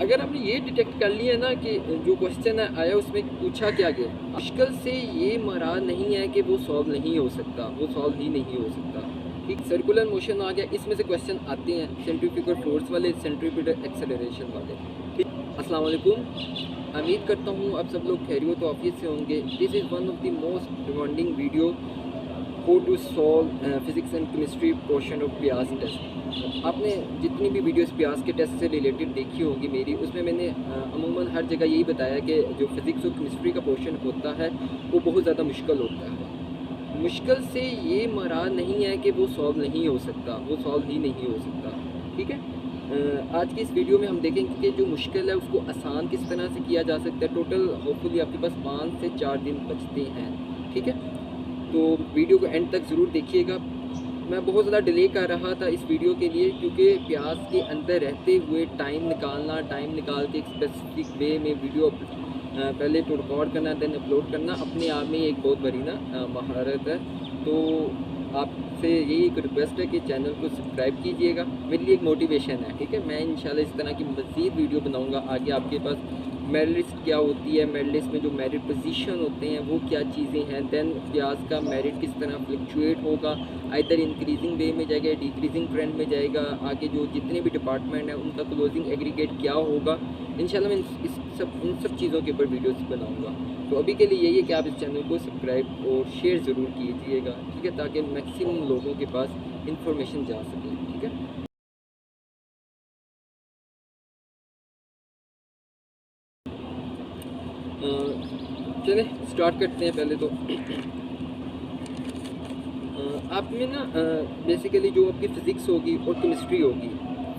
अगर आपने ये डिटेक्ट कर लिया ना कि जो क्वेश्चन आया उसमें पूछा क्या गया, मुश्किल से ये मराद नहीं है कि वो सॉल्व नहीं हो सकता, वो सॉल्व ही नहीं हो सकता। ठीक, सर्कुलर मोशन आ गया, इसमें से क्वेश्चन आते हैं सेंट्रीफ्यूगल फोर्स वाले, सेंट्रीफ्यूगल एक्सेलरेशन वाले। ठीक, अस्सलाम वालेकुम, उम्मीद करता हूँ आप सब लोग खैरियत तो ऑफिस से होंगे। This is one of the most demanding video how to solve physics and chemistry portion of प्यास टेस्ट। आपने जितनी भी वीडियोस प्यास के टेस्ट से रिलेटेड देखी होगी मेरी, उसमें मैंने अमूमन हर जगह यही बताया कि जो फिज़िक्स और केमिस्ट्री का पोर्शन होता है वो बहुत ज़्यादा मुश्किल होता है। मुश्किल से ये मराद नहीं है कि वो सॉल्व नहीं हो सकता, वो सॉल्व ही नहीं हो सकता। ठीक है, आज की इस वीडियो में हम देखेंगे कि जो मुश्किल है उसको आसान किस तरह से किया जा सकता है। टोटल होपफुली आपके पास 5 से 4 दिन बचते हैं। ठीक है, तो वीडियो को एंड तक ज़रूर देखिएगा। मैं बहुत ज़्यादा डिले कर रहा था इस वीडियो के लिए, क्योंकि प्यास के अंदर रहते हुए टाइम निकाल के एक स्पेसिफिक वे में वीडियो पहले तो रिकॉर्ड करना देन अपलोड करना अपने आप में एक बहुत बड़ी महारत है। तो आपसे यही एक रिक्वेस्ट है कि चैनल को सब्सक्राइब कीजिएगा, मेरे लिए एक मोटिवेशन है। ठीक है, मैं इंशाल्लाह इस तरह की मज़ीद वीडियो बनाऊँगा आगे। आपके पास मेरिट लिस्ट क्या होती है, मेरिट लिस्ट में जो मेरिट पोजीशन होते हैं वो क्या चीज़ें हैं, देन प्यास का मेरिट किस तरह फ्लक्चुएट होगा, आइदर इंक्रीजिंग वे में जाएगा, डिक्रीजिंग ट्रेंड में जाएगा, आगे जो जितने भी डिपार्टमेंट हैं उनका क्लोजिंग एग्रीगेट क्या होगा। इंशाल्लाह मैं इन सब चीज़ों के ऊपर वीडियोस बनाऊंगा। तो अभी के लिए यही है कि आप इस चैनल को सब्सक्राइब और शेयर ज़रूर कीजिएगा। ठीक है, ताकि मैक्सिमम लोगों के पास इंफॉर्मेशन जा सके। ठीक है, चलें स्टार्ट करते हैं। पहले तो आप में ना बेसिकली जो आपकी फ़िज़िक्स होगी और केमिस्ट्री होगी,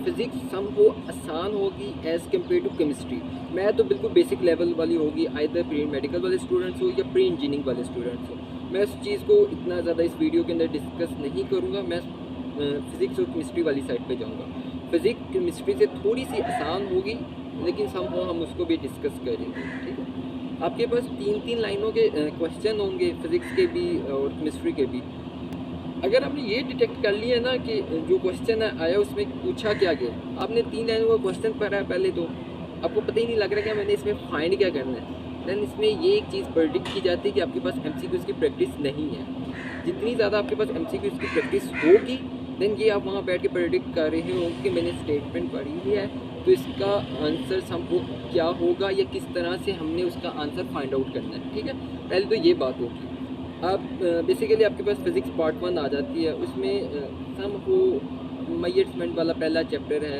फ़िज़िक्स सम हो आसान होगी एज़ कम्पेयर टू केमिस्ट्री। मैं तो बिल्कुल बेसिक लेवल वाली होगी, आइदर प्री मेडिकल वाले स्टूडेंट्स हो या प्री इंजीनियरिंग वाले स्टूडेंट्स हो। मैं उस चीज़ को इतना ज़्यादा इस वीडियो के अंदर डिस्कस नहीं करूँगा। मैं फ़िज़िक्स और केमिस्ट्री वाली साइड पे जाऊँगा। फ़िज़िक्स केमिस्ट्री से थोड़ी सी आसान होगी, लेकिन सम हो हम उसको भी डिस्कस करेंगे। ठीक है, आपके पास 3-3 लाइनों के क्वेश्चन होंगे फ़िज़िक्स के भी और केमिस्ट्री के भी। अगर आपने ये डिटेक्ट कर लिया ना कि जो क्वेश्चन आया उसमें पूछा क्या गया, आपने 3 लाइनों का क्वेश्चन पढ़ा है पहले, तो आपको पता ही नहीं लग रहा कि मैंने इसमें फाइंड क्या करना है। देन इसमें ये एक चीज़ प्रेडिक्ट की जाती है कि आपके पास एमसीक्यूज़ की प्रैक्टिस नहीं है। जितनी ज़्यादा आपके पास एमसीक्यूज़ की प्रैक्टिस होगी, देन ये आप वहाँ बैठ के प्रेडिक्ट कर रहे हो कि मैंने स्टेटमेंट पढ़ी हुई है तो इसका आंसर हमको क्या होगा या किस तरह से हमने उसका आंसर फाइंड आउट करना है। ठीक है, पहले तो ये बात होगी। अब बेसिकली आपके पास फिज़िक्स पार्ट 1 आ जाती है, उसमें सम हो मेजरमेंट वाला पहला चैप्टर है,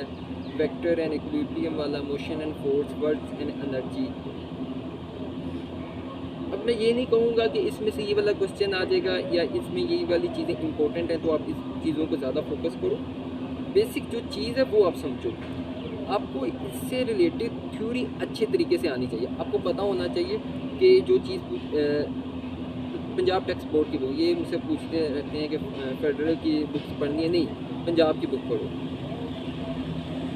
वेक्टर एंड इक्विलिब्रियम वाला, motion and force, work and energy. अब मैं ये नहीं कहूँगा कि इसमें से ये वाला क्वेश्चन आ जाएगा या इसमें यही वाली चीज़ें इंपॉर्टेंट हैं तो आप इस चीज़ों को ज़्यादा फोकस करो। बेसिक जो चीज़ है वो आप समझो। आपको इससे रिलेटेड थ्योरी अच्छे तरीके से आनी चाहिए। आपको पता होना चाहिए कि जो चीज़ पंजाब टेक्स्ट बोर्ड की बुक, ये मुझसे पूछते रहते हैं कि फेडरल की बुक्स पढ़नी है, नहीं, पंजाब की बुक पढ़ो।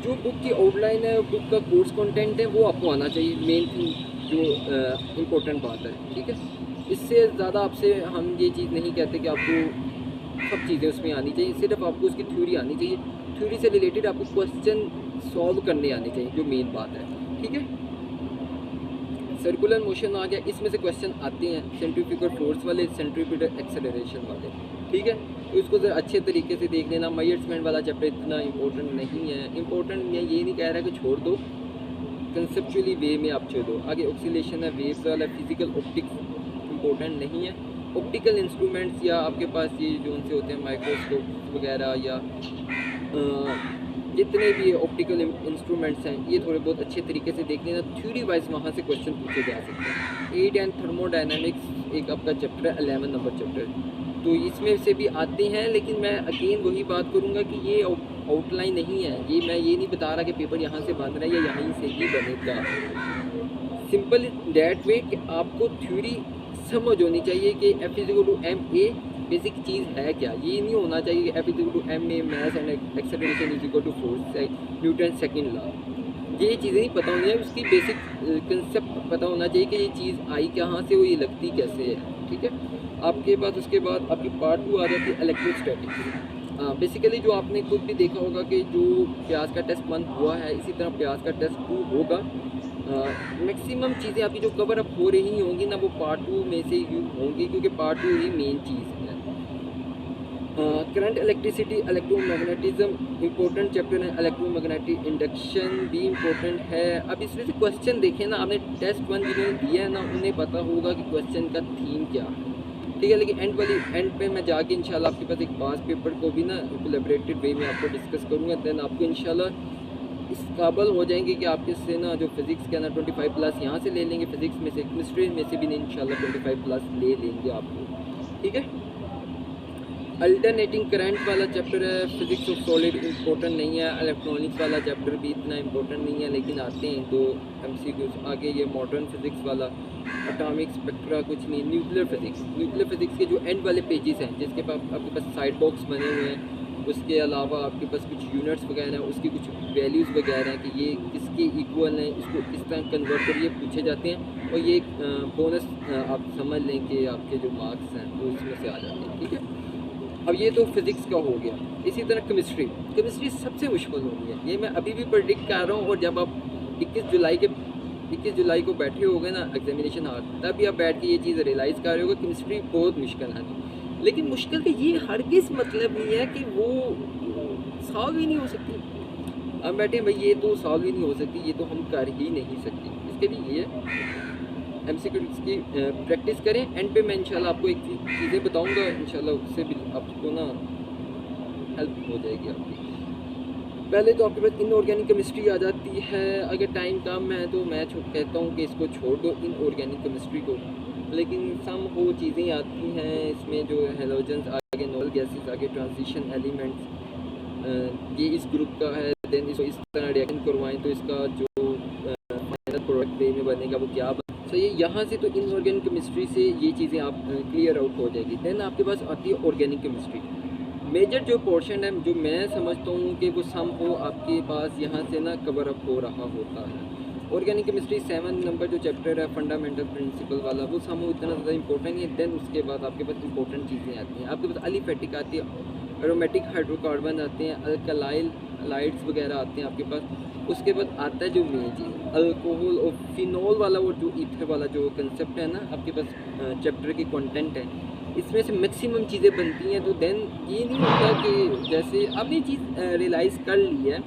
जो बुक की आउटलाइन है, बुक का कोर्स कंटेंट है, वो आपको आना चाहिए। मेन जो इम्पोर्टेंट बात है। ठीक है, इससे ज़्यादा आपसे हम ये चीज़ नहीं कहते कि आपको सब चीज़ें उसमें आनी चाहिए, सिर्फ आपको उसकी थ्योरी आनी चाहिए। थ्योरी से रिलेटेड आपको क्वेश्चन सॉल्व करने आने चाहिए, जो मेन बात है। ठीक है, सर्कुलर मोशन आ गया, इसमें से क्वेश्चन आते हैं सेंट्रीफ्यूगल फोर्स वाले, सेंट्रीफ्यूगल एक्सेलरेशन वाले। ठीक है, तो इसको ज़रा अच्छे तरीके से देख लेना। मेजरमेंट वाला चैप्टर इतना इंपॉर्टेंट नहीं है। इंपॉर्टेंट मैं ये नहीं कह रहा कि छोड़ दो, कंसेप्चुअली वे में आप छोड़ो। आगे ऑक्सीलेशन है, वेव्स वाला, फिजिकल ऑप्टिक्स इंपॉर्टेंट नहीं है। ऑप्टिकल इंस्ट्रूमेंट्स या आपके पास ये जो उनसे होते हैं माइक्रोस्कोप वगैरह या जितने भी ऑप्टिकल इंस्ट्रूमेंट्स हैं, ये थोड़े बहुत अच्छे तरीके से देख लेना। थ्योरी वाइज वहाँ से क्वेश्चन पूछे जा सकते हैं। 8 एंड थर्मोडायनामिक्स एक आपका चैप्टर है, 11 नंबर चैप्टर, तो इसमें से भी आते हैं। लेकिन मैं अगेन वही बात करूँगा कि ये आउटलाइन नहीं है। ये मैं ये नहीं बता रहा कि पेपर यहाँ से बन रहा है या यहाँ से ही बनेगा। सिंपल डैट वे कि आपको थ्योरी समझ होनी चाहिए कि F=ma बेसिक चीज़ है क्या। ये नहीं होना चाहिए कि F=ma mass and acceleration force, Newton second law. ये चीज़ें नहीं पता होनी है, उसकी बेसिक कंसेप्ट पता होना चाहिए कि ये चीज़ आई कहाँ से, वो ये लगती कैसे है। ठीक है, आपके पास उसके बाद आपकी पार्ट 2 आ जाती है इलेक्ट्रोस्टैटिक्स। बेसिकली जो आपने खुद भी देखा होगा कि जो प्याज का टेस्ट 1 हुआ है, इसी तरह प्याज का टेस्ट 2 होगा। मैक्सिमम चीज़ें आपकी जो कवर अप हो रही होंगी ना, वो पार्ट 2 में से ही होंगी, क्योंकि पार्ट 2 ही मेन चीज़ है। Current electricity, electromagnetism important chapter है, इलेक्ट्रोमैग्नेटिक इंडक्शन भी इंपॉर्टेंट है। अब इसमें से क्वेश्चन देखें ना, आपने टेस्ट 1 जिन्होंने दिया है ना, उन्हें पता होगा कि क्वेश्चन का थीम क्या है, ठीक है। लेकिन एंड पे मैं जाके इंशाल्लाह आपके पास एक पास पेपर को भी ना कोलैबोरेटेड वे में आपको डिस्कस करूँगा। देन आपको इंशाल्लाह इस काबल हो जाएंगे कि आपके से ना जो फिज़िक्स के ना 25+ यहाँ से ले लेंगे, फिज़िक्स में से, केमिस्ट्री में से भी इंशाल्लाह 25+ ले लेंगे आपको, ठीक है। अल्टरनेटिंग करंट वाला चैप्टर है, फिजिक्स ऑफ सॉलिड इंपॉर्टेंट नहीं है, इलेक्ट्रॉनिक्स वाला चैप्टर भी इतना इंपॉर्टेंट नहीं है, लेकिन आते हैं तो MCQs आगे। ये मॉडर्न फिजिक्स वाला, एटॉमिक स्पेक्ट्रा कुछ नहीं, न्यूक्लियर फिजिक्स के जो एंड वाले पेजेस हैं, जिसके पास आपके पास साइड बॉक्स बने हुए हैं, उसके अलावा आपके पास कुछ यूनिट्स वगैरह हैं, उसकी कुछ वैल्यूज़ वगैरह हैं कि ये किसके इक्वल हैं, इसको किस तरह कन्वर्ट कर ये पूछे जाते हैं। और ये बोनस आप समझ लें कि आपके जो मार्क्स हैं वो इसमें से आ जाते हैं, ठीक है। अब ये तो फिज़िक्स का हो गया। इसी तरह केमिस्ट्री सबसे मुश्किल हो गई है, ये मैं अभी भी प्रेडिक्ट कर रहा हूँ। और जब आप 21 जुलाई को बैठे होगे ना एग्जामिनेशन हाल, तब आप बैठ के ये चीज़ रियलाइज़ कर रहे होगे केमिस्ट्री बहुत मुश्किल है। लेकिन मुश्किल का ये हरगिज़ मतलब नहीं है कि वो सॉल्व ही नहीं हो सकती। हम बैठे भाई ये तो सॉल्व ही नहीं हो सकती, ये तो हम कर ही नहीं सकते। इसके लिए MCQs की प्रैक्टिस करें। एंड पे मैं इंशाल्लाह आपको एक चीज़ें बताऊंगा, इंशाल्लाह उससे भी आपको ना हेल्प हो जाएगी आपकी। पहले तो आपके पास इनऑर्गेनिक केमिस्ट्री आ जाती है। अगर टाइम कम है तो मैं कहता हूँ कि इसको छोड़ दो इनऑर्गेनिक केमिस्ट्री को, लेकिन सम वो चीज़ें आती हैं इसमें जो हैलोजेंस आगे, नॉर्मल गैसेस आगे, ट्रांजिशन एलिमेंट्स, ये इस ग्रुप का है, देन इसको इस तरह रिएक्शन करवाएं तो इसका जो फाइनल प्रोडक्ट वे में बनेगा वो क्या सही है। यहाँ से तो इनऑर्गेनिक केमिस्ट्री से ये चीज़ें आप क्लियर आउट हो जाएगी। देन आपके पास आती है ऑर्गेनिक केमिस्ट्री। मेजर जो पोर्शन है जो मैं समझता हूँ कि वो सम हो आपके पास यहाँ से ना कवर अप हो रहा होता है। ऑर्गेनिक केमिस्ट्री 7 नंबर जो चैप्टर है फंडामेंटल प्रिंसिपल वाला, वो सम हो इतना ज़्यादा इंपॉर्टेंट नहीं है। देन उसके बाद आपके पास इंपॉर्टेंट चीज़ें आती हैं, आपके पास एलिफेटिक आती है, एरोमेटिक हाइड्रोकार्बन आते हैं, अल्कलाइल लाइट्स वगैरह आते हैं आपके पास। उसके बाद आता है जो मेन चीज़ अल्कोहल और फिनॉल वाला, वो जो ईथर वाला जो कंसेप्ट है ना आपके पास चैप्टर की कंटेंट है, इसमें से मैक्सिमम चीज़ें बनती हैं। तो देन ये नहीं होता कि जैसे आपने चीज़ रियलाइज़ कर ली है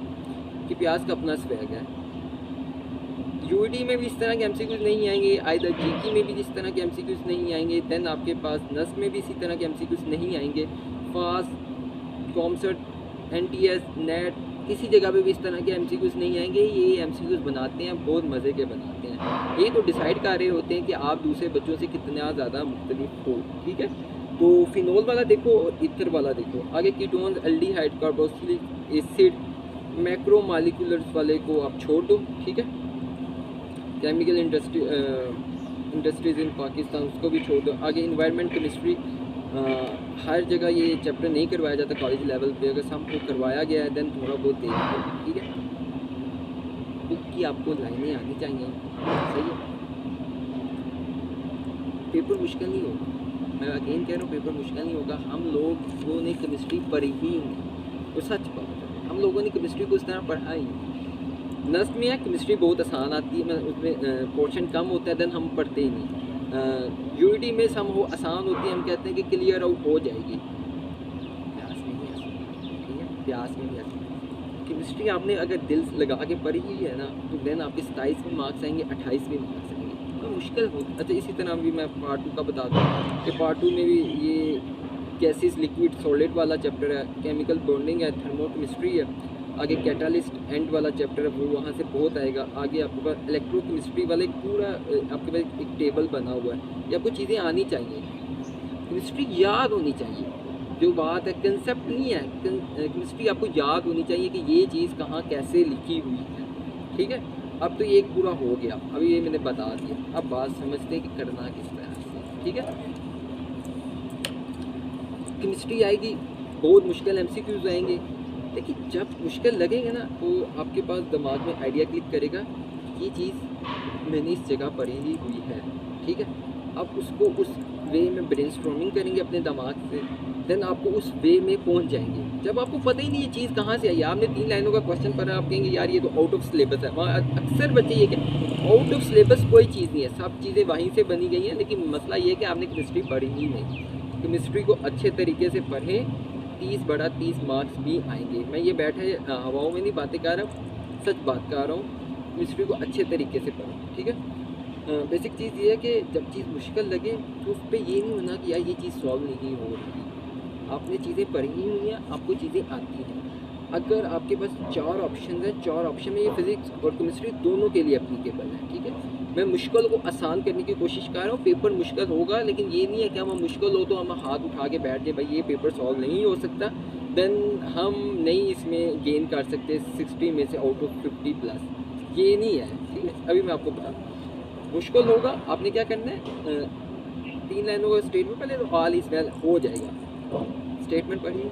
कि प्याज का अपना स्वैग है। यूडी में भी इस तरह के MCQs नहीं आएंगे, आइदर GK में भी इस तरह के MCQs नहीं आएंगे। देन आपके पास नस में भी इसी तरह के MCQs नहीं आएंगे। फास्ट, कॉमसर्ट, NTS, नेट, किसी जगह पे भी इस तरह के MCQs नहीं आएंगे। ये MCQs बनाते हैं बहुत मज़े के बनाते हैं, ये तो डिसाइड कर रहे होते हैं कि आप दूसरे बच्चों से कितना ज़्यादा मुख्तलिफ हो, ठीक है। तो फिनॉल वाला देखो और ईथर वाला देखो, आगे कीटोन्स, एल्डिहाइड, कार्बोक्सिलिक एसिड, मैक्रोमॉलिक्यूलर्स वाले को आप छोड़ दो, ठीक है। केमिकल इंडस्ट्रीज इन पाकिस्तान, उसको भी छोड़ दो। आगे इन्वायरमेंट केमिस्ट्री, हर जगह ये चैप्टर नहीं करवाया जाता कॉलेज लेवल पे, अगर सब को करवाया गया है देन थोड़ा बहुत देख लो, ठीक है। बुक की आपको लाइनें आनी चाहिए, सही है। पेपर मुश्किल नहीं होगा, मैं अगेन कह रहा हूँ पेपर मुश्किल नहीं होगा। हम लोगों ने केमिस्ट्री पढ़ी ही नहीं, और सच बात है हम लोगों ने केमिस्ट्री को इस तरह पढ़ा ही नहीं। नर्स में है केमिस्ट्री बहुत आसान आती है, उसमें पोर्शन कम होता है, देन हम पढ़ते ही नहीं। यूडी में सम हो आसान होती है, हम कहते हैं कि क्लियर आउट हो जाएगी। प्यास में भी ऐसा, ठीक है, प्यास में भी ऐसा। केमिस्ट्री आपने अगर दिल लगा के पढ़ी हुई है ना, तो देन आपके 27 में मार्क्स आएंगे, 28 में मार्क्स आएंगे, तो मुश्किल हो। अच्छा, इसी तरह भी मैं पार्ट 2 का बता दूँ कि पार्ट 2 में भी ये गैसेस, लिक्विड, सॉलिड वाला चैप्टर है, केमिकल बॉन्डिंग है, थर्मोकेमिस्ट्री है, आगे कैटालिस्ट एंड वाला चैप्टर है, वो वहाँ से बहुत आएगा। आगे आपके पास इलेक्ट्रोकेमिस्ट्री वाला एक पूरा आपके पास एक टेबल बना हुआ है, ये आपको चीज़ें आनी चाहिए, केमिस्ट्री याद होनी चाहिए। जो बात है कंसेप्ट नहीं है, केमिस्ट्री आपको याद होनी चाहिए कि ये चीज़ कहाँ कैसे लिखी हुई है, ठीक है। अब तो ये एक पूरा हो गया, अभी ये मैंने बता दिया, अब बात समझते हैं कि करना किस तरह से, ठीक है। केमिस्ट्री आएगी, बहुत मुश्किल MCQs आएंगे, लेकिन जब मुश्किल लगेंगे ना तो आपके पास दिमाग में आइडिया क्लिक करेगा, ये चीज़ मैंने इस जगह पढ़ी ही हुई है, ठीक है। आप उसको उस वे में ब्रेनस्टॉर्मिंग करेंगे अपने दिमाग से, देन आपको उस वे में पहुंच जाएंगे। जब आपको पता ही नहीं ये चीज़ कहाँ से आई, आपने 3 लाइनों का क्वेश्चन पढ़ा, आप कहेंगे यार ये तो आउट ऑफ सिलेबस है। वहाँ अक्सर बच्चे ये कहते आउट ऑफ सिलेबस कोई चीज़ नहीं है, सब चीज़ें वहीं से बनी गई हैं, लेकिन मसला ये है कि आपने केमिस्ट्री पढ़ी ही नहीं। केमिस्ट्री को अच्छे तरीके से पढ़ें, 30 बड़ा 30 मार्क्स भी आएंगे। मैं ये बैठे हवाओं में नहीं बातें कर रहा हूँ, सच बात कर रहा हूँ। केमिस्ट्री को अच्छे तरीके से पढ़ो, ठीक है। बेसिक चीज़ ये है कि जब चीज़ मुश्किल लगे तो उस पर ये नहीं होना कि यार ये चीज़ सॉल्व नहीं हो रही। आपने चीज़ें पढ़ी हुई हैं, आपको चीज़ें आती हैं। अगर आपके पास 4 ऑप्शन हैं, 4 ऑप्शन में ये फिज़िक्स और केमिस्ट्री दोनों के लिए एप्लीकेबल है, ठीक है। मैं मुश्किल को आसान करने की कोशिश कर रहा हूँ। पेपर मुश्किल होगा, लेकिन ये नहीं है कि हम मुश्किल हो तो हम हाथ उठा के बैठ जाए भाई ये पेपर सॉल्व नहीं हो सकता, देन हम नहीं इसमें गेन कर सकते 60 में से आउट ऑफ 50 प्लस, ये नहीं है, ठीक है। अभी मैं आपको बताता हूँ। मुश्किल होगा, आपने क्या करना है, 3 लाइनों का स्टेटमेंट पहले तो ऑल इज वेल हो जाएगा। स्टेटमेंट पढ़िए,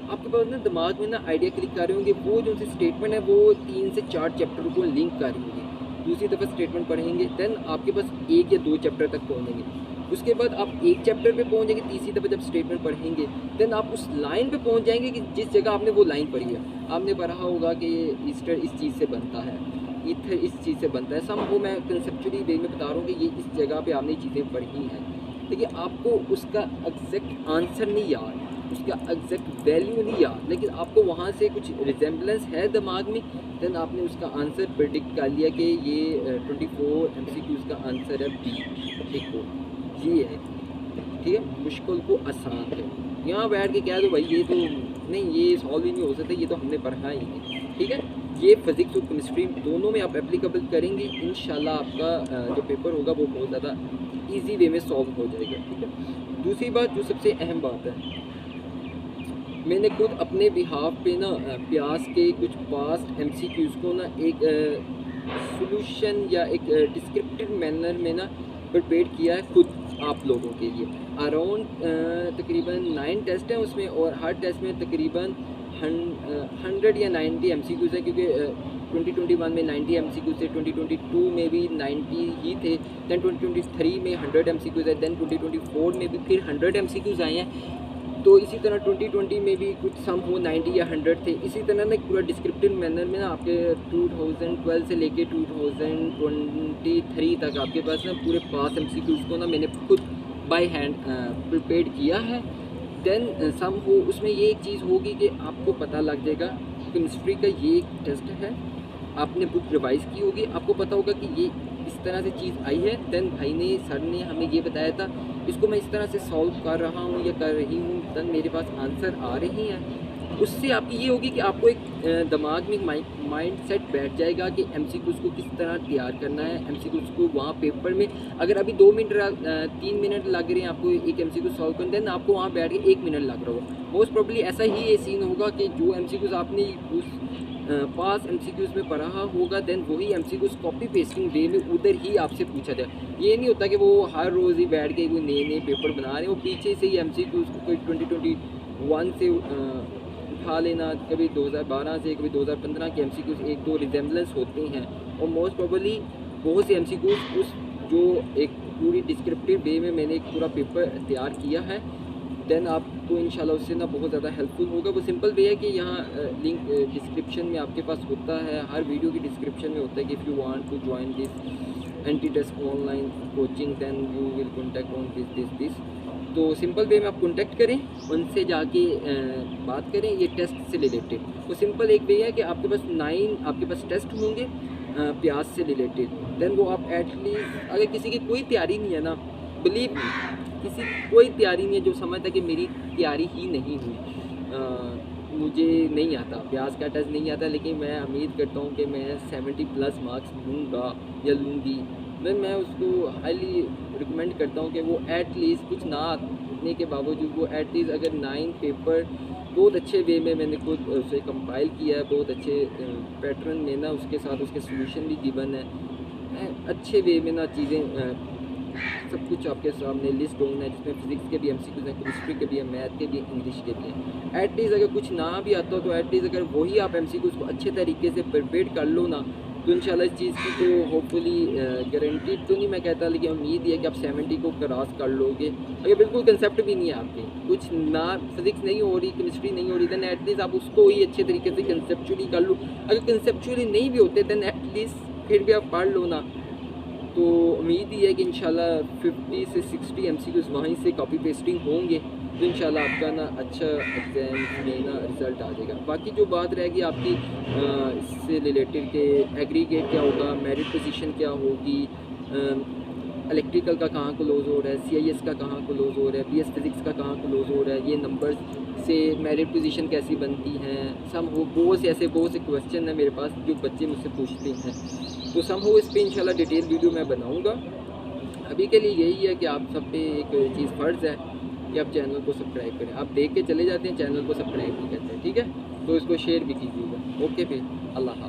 आपके पास ना दिमाग में ना आइडिया क्लिक कर रहे होंगे, वो जो सी स्टेटमेंट है वो 3 से 4 चैप्टर को लिंक कर रही होंगी। दूसरी दफ़ा स्टेटमेंट पढ़ेंगे, देन आपके पास 1 या 2 चैप्टर तक पहुँचेंगे। उसके बाद आप 1 चैप्टर पे पहुँच जाएंगे, तीसरी दफ़ा जब स्टेटमेंट पढ़ेंगे, देन आप उस लाइन पे पहुँच जाएंगे कि जिस जगह आपने वो लाइन पढ़ी है। आपने पढ़ा होगा कि ईस्टर इस चीज़ से बनता है, ईथर इस चीज़ से बनता है, सम वो मैं कंसेप्चुअली वे में बता रहा हूँ कि ये इस जगह पे आपने चीज़ें पढ़ी हैं, लेकिन आपको उसका एग्जैक्ट आंसर नहीं याद, उसका एग्जैक्ट वैल्यू नहीं याद, लेकिन आपको वहाँ से कुछ रिजेम्बलेंस है दिमाग में, देन आपने उसका आंसर प्रेडिक्ट कर लिया कि ये 24 MCQs का आंसर है बी, देखो ये है, ठीक है। मुश्किल को आसान है, यहाँ बैठ के कह दो भाई ये तो नहीं, ये सॉल्व ही नहीं हो सकता, ये तो हमने पढ़ा ही नहीं, ठीक है। ये फिज़िक्स और केमिस्ट्री दोनों में आप एप्लीकेबल करेंगे, इंशाल्लाह आपका जो पेपर होगा वो बहुत ज़्यादा इजी वे में सॉल्व हो जाएगा, ठीक है। दूसरी बात जो सबसे अहम बात है, मैंने खुद अपने बिहाफ पे ना प्यास के कुछ पास्ट MCQs को ना एक सॉल्यूशन या एक डिस्क्रिप्टिव मैनर में ना प्रिपेयर किया है खुद आप लोगों के लिए। अराउंड तकरीबन 9 टेस्ट हैं उसमें, और हर टेस्ट में तकरीबन 100 या 90 MCQs है, क्योंकि 2021 में 90 MCQs थे, 2022 में भी 90 ही थे, दैन 2023 में 100 MCQs है, दैन 2024 में भी फिर 100 MCQs आए हैं। तो इसी तरह 2020 में भी कुछ सम हो 90 या 100 थे। इसी तरह ना पूरा डिस्क्रिप्टिव मैनर में ना आपके 2012 से लेके 2023 तक आपके पास ना पूरे पास MCQs को ना मैंने खुद बाय हैंड प्रिपेयर किया है। देन सम हो उसमें ये एक चीज़ होगी कि आपको पता लग जाएगा केमिस्ट्री का ये एक टेस्ट है, आपने बुक रिवाइज़ की होगी, आपको पता होगा कि ये इस तरह से चीज़ आई है, देन भाई ने सर ने हमें ये बताया था, इसको मैं इस तरह से सॉल्व कर रहा हूँ या कर रही हूँ, देन मेरे पास आंसर आ रही हैं। उससे आपकी ये होगी कि आपको एक दिमाग में माइंड सेट बैठ जाएगा कि MCQs को किस तरह तैयार करना है। MCQs को वहाँ पेपर में अगर अभी 2 मिनट 3 मिनट लग रहे हैं आपको एक MCQ सॉल्व करने, देन आपको वहाँ बैठ के 1 मिनट लग रहा होगा। मोस्ट प्रोबेबली ऐसा ही ये सीन होगा कि जो MCQs आपने उस पास MCQs में पढ़ा होगा, देन वही MCQs कॉपी पेस्टिंग वे में उधर ही आपसे पूछा जाए। ये नहीं होता कि वो हर रोज़ ही बैठ के कोई नए नए पेपर बना रहे हैं, वो पीछे से ही MCQs को कोई 2021 से उठा लेना, कभी 2012 से, कभी 2015 के MCQs 1-2 रिजेम्बलेंस होते हैं, और मोस्ट प्रोबेबली बहुत से MCQs उस जो एक पूरी डिस्क्रिप्टिव वे में मैंने एक पूरा पेपर तैयार किया है, देन आपको इंशाल्लाह उससे ना बहुत ज़्यादा हेल्पफुल होगा। वो सिंपल वे है कि यहाँ लिंक डिस्क्रिप्शन में आपके पास होता है, हर वीडियो की डिस्क्रिप्शन में होता है कि if you want to join this anti test online coaching then you will contact on this. तो सिंपल वे में आप कॉन्टैक्ट करें, उनसे जाके बात करें ये टेस्ट से रिलेटेड। वो सिंपल एक वे है कि आपके पास 9 आपके पास टेस्ट होंगे प्यास से रिलेटेड, देन वो आप एटलीस्ट, अगर किसी की कोई तैयारी नहीं है ना, बिलीव मी, किसी कोई तैयारी नहीं है जो समझता कि मेरी तैयारी ही नहीं हुई, मुझे नहीं आता प्यास का टेस्ट नहीं आता, लेकिन मैं उम्मीद करता हूँ कि मैं 70 प्लस मार्क्स लूँगा या लूँगी, देन मैं उसको हाईली रिकमेंड करता हूँ कि वो एटलीस्ट कुछ ना आने के बावजूद वो एटलीस्ट अगर 9 पेपर बहुत अच्छे वे में मैंने खुद उसे कंपाइल किया है, बहुत अच्छे पैटर्न में ना, उसके साथ उसके सोल्यूशन भी गिवन है, अच्छे वे में ना चीज़ें सब कुछ आपके सामने लिस्ट होना है, जिसमें फिजिक्स के भी MCQs हैं, केमिस्ट्री के भी हैं, मैथ के भी हैं, इंग्लिश के भी हैं। एटलीस्ट अगर कुछ ना भी आता हो तो एटलीस्ट अगर वही आप MCQs को अच्छे तरीके से प्रिपेयर कर लो ना, तो इंशाल्लाह इस चीज़ की तो होपफुली गारंटीड तो नहीं मैं कहता, लेकिन उम्मीद है कि आप 70 को क्रॉस कर लोगे। अगर बिल्कुल कंसेप्ट भी नहीं है आपके, कुछ ना फिजिक्स नहीं हो रही, केमिस्ट्री नहीं हो रही, दैन एटलीस्ट आप उसको ही अच्छे तरीके से कंसेप्चुअली कर लो। अगर कंसेप्चुअली नहीं भी होते दैन एटलीस्ट फिर भी आप पढ़ लो ना। तो उम्मीद ही है कि इंशाल्लाह 50 से 60 MCQs वहीं से कॉपी पेस्टिंग होंगे, तो इंशाल्लाह आपका ना अच्छा एग्ज़ाम में ना रिज़ल्ट आ जाएगा। बाकी जो बात रहेगी आपकी इससे रिलेटेड के एग्रीगेट क्या होगा, मेरिट पोजीशन क्या होगी, इलेक्ट्रिकल का कहाँ क्लोज हो रहा है, CIS का कहाँ क्लोज हो रहा है, BS फिज़िक्स का कहाँ क्लोज हो रहा है, ये नंबर्स से मेरिट पोजीशन कैसी बनती हैं, सम हो बहुत से क्वेश्चन है मेरे पास जो बच्चे मुझसे पूछते हैं। तो सम हो इस पर इंशाल्लाह डिटेल वीडियो मैं बनाऊँगा। अभी के लिए यही है कि आप सब पे एक चीज़ फ़र्ज़ है कि आप चैनल को सब्सक्राइब करें। आप देख के चले जाते हैं, चैनल को सब्सक्राइब नहीं करते, ठीक है? तो इसको शेयर भी कीजिएगा। ओके फिर, अल्लाह हाफ़िज़।